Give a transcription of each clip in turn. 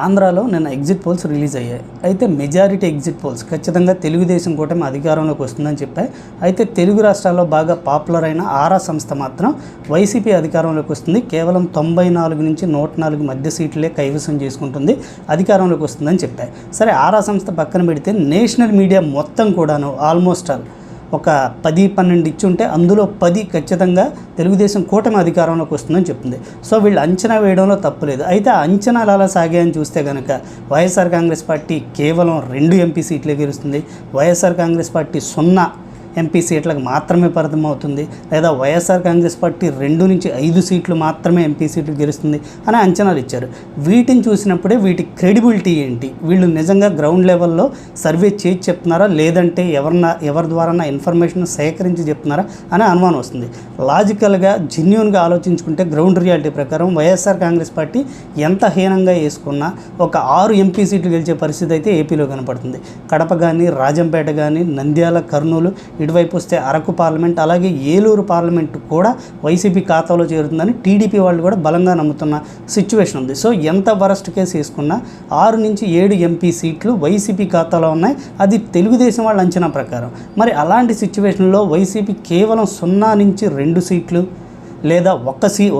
ఆంధ్రాలో నిన్న exit polls release అయ్యాయి. అయితే మెజారిటీ ఎగ్జిట్ పోల్స్ ఖచ్చితంగా తెలుగుదేశం కూటమి అధికారంలోకి వస్తుందని చెప్పాయి. అయితే తెలుగు రాష్ట్రాల్లో బాగా పాపులర్ అయిన ఆరా సంస్థ మాత్రం వైసీపీ అధికారంలోకి వస్తుంది, కేవలం 94 నుంచి 104 మధ్య సీట్లే కైవసం చేసుకుంటుంది, అధికారంలోకి వస్తుందని చెప్పాయి. సరే, ఆరా సంస్థ పక్కన పెడితే నేషనల్ మీడియా మొత్తం కూడాను ఆల్మోస్ట్ ఆల్ ఒక 10-12 ఇచ్చి ఉంటే అందులో 10 ఖచ్చితంగా తెలుగుదేశం కూటమి అధికారంలోకి వస్తుందని చెప్తుంది. సో వీళ్ళు అంచనా వేయడంలో తప్పులేదు. అయితే ఆ అంచనాలు అలా సాగాయని చూస్తే కనుక వైఎస్ఆర్ కాంగ్రెస్ పార్టీ కేవలం 2 ఎంపీ సీట్లే గెలుస్తుంది, వైఎస్ఆర్ కాంగ్రెస్ పార్టీ 0 ఎంపీ సీట్లకు మాత్రమే పరిమితం అవుతుంది, లేదా వైఎస్ఆర్ కాంగ్రెస్ పార్టీ 2 నుంచి 5 సీట్లు మాత్రమే ఎంపీ సీట్లు గెలుస్తుంది అని అంచనాలు ఇచ్చారు. వీటిని చూసినప్పుడే వీటి క్రెడిబిలిటీ ఏంటి, వీళ్ళు నిజంగా గ్రౌండ్ లెవెల్లో సర్వే చేసి చెప్తున్నారా లేదంటే ఎవరి ద్వారా ఇన్ఫర్మేషన్ సేకరించి చెప్తున్నారా అనే అనుమానం వస్తుంది. లాజికల్గా జెన్యూన్గా ఆలోచించుకుంటే గ్రౌండ్ రియాలిటీ ప్రకారం వైఎస్ఆర్ కాంగ్రెస్ పార్టీ ఎంత హీనంగా వేసుకున్నా ఒక 6 ఎంపీ సీట్లు గెలిచే పరిస్థితి అయితే ఏపీలో కనపడుతుంది. కడప కానీ, రాజంపేట కానీ, నంద్యాల, కర్నూలు, ఇటువైపు వస్తే అరకు పార్లమెంట్, అలాగే ఏలూరు పార్లమెంట్ కూడా వైసీపీ ఖాతాలో చేరుతుందని టీడీపీ వాళ్ళు కూడా బలంగా నమ్ముతున్న సిచ్యువేషన్ ఉంది. సో ఎంత వరస్ట్ కేసు వేసుకున్నా 6 నుంచి 7 ఎంపీ సీట్లు వైసీపీ ఖాతాలో ఉన్నాయి, అది తెలుగుదేశం వాళ్ళ అంచనా ప్రకారం. మరి అలాంటి సిచ్యువేషన్లో వైసీపీ కేవలం 0 నుంచి 2 సీట్లు లేదా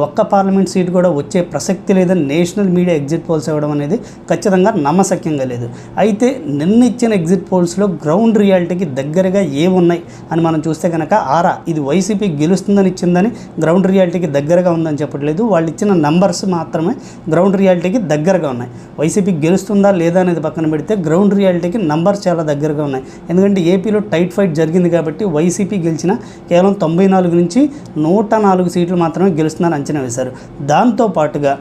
ఒక్క పార్లమెంట్ సీట్ కూడా వచ్చే ప్రసక్తి లేదని నేషనల్ మీడియా ఎగ్జిట్ పోల్స్ ఇవ్వడం అనేది ఖచ్చితంగా నమ్మశక్యంగా లేదు. అయితే నిన్న ఇచ్చిన ఎగ్జిట్ పోల్స్లో గ్రౌండ్ రియాలిటీకి దగ్గరగా ఏమున్నాయి అని మనం చూస్తే కనుక ఆరా ఇది వైసీపీ గెలుస్తుందని ఇచ్చిందని గ్రౌండ్ రియాలిటీకి దగ్గరగా ఉందని చెప్పట్లేదు. వాళ్ళు ఇచ్చిన నంబర్స్ మాత్రమే గ్రౌండ్ రియాలిటీకి దగ్గరగా ఉన్నాయి. వైసీపీ గెలుస్తుందా లేదా అనేది పక్కన పెడితే గ్రౌండ్ రియాలిటీకి నంబర్స్ చాలా దగ్గరగా ఉన్నాయి. ఎందుకంటే ఏపీలో టైట్ ఫైట్ జరిగింది కాబట్టి వైసీపీ గెలిచిన కేవలం 94 నుంచి 104 సీట్లు మాత్రమే గెలుస్తుందని అంచనా వేశారు. దాంతోపాటుగా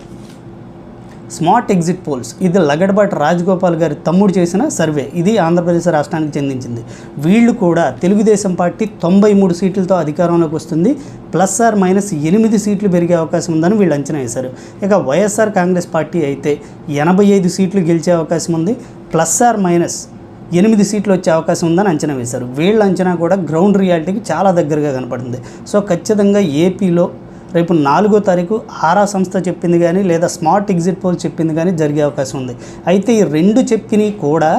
స్మార్ట్ ఎగ్జిట్ పోల్స్, ఇది లగడబాటి రాజగోపాల్ గారి తమ్ముడు చేసిన సర్వే, ఇది ఆంధ్రప్రదేశ్ రాష్ట్రానికి చెందించింది. వీళ్ళు కూడా తెలుగుదేశం పార్టీ 93 సీట్లతో అధికారంలోకి వస్తుంది, ±8 సీట్లు పెరిగే అవకాశం ఉందని వీళ్ళు అంచనా వేశారు. ఇక వైఎస్ఆర్ కాంగ్రెస్ పార్టీ అయితే 85 సీట్లు గెలిచే అవకాశం ఉంది, ±8 సీట్లు వచ్చే అవకాశం ఉందని అంచనా వేశారు. వీళ్ళ అంచనా కూడా గ్రౌండ్ రియాలిటీకి చాలా దగ్గరగా కనపడుతుంది. సో ఖచ్చితంగా ఏపీలో రేపు 4వ తారీఖు ఆరా సంస్థ చెప్పింది కానీ లేదా స్మార్ట్ ఎగ్జిట్ పోల్ చెప్పింది కానీ జరిగే అవకాశం ఉంది. అయితే ఈ 2 చెప్పినవి కూడా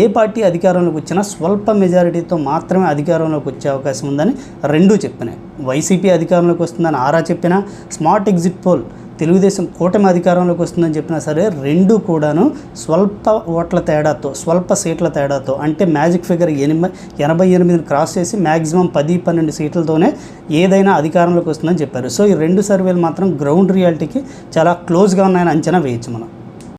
ఏ పార్టీ అధికారంలోకి వచ్చినా స్వల్ప మెజారిటీతో మాత్రమే అధికారంలోకి వచ్చే అవకాశం ఉందని 2 చెప్పినాయి. వైసీపీ అధికారంలోకి వస్తుందని ఆరా చెప్పినా, స్మార్ట్ ఎగ్జిట్ పోల్ తెలుగుదేశం కూటమి అధికారంలోకి వస్తుందని చెప్పినా సరే 2 కూడాను స్వల్ప ఓట్ల తేడాతో, స్వల్ప సీట్ల తేడాతో, అంటే మ్యాజిక్ ఫిగర్ 88ని క్రాస్ చేసి మ్యాక్సిమం 10-12 సీట్లతోనే ఏదైనా అధికారంలోకి వస్తుందని చెప్పారు. సో ఈ 2 సర్వేలు మాత్రం గ్రౌండ్ రియాలిటీకి చాలా క్లోజ్గా ఉన్నాయని అంచనా వేయచ్చు మనం.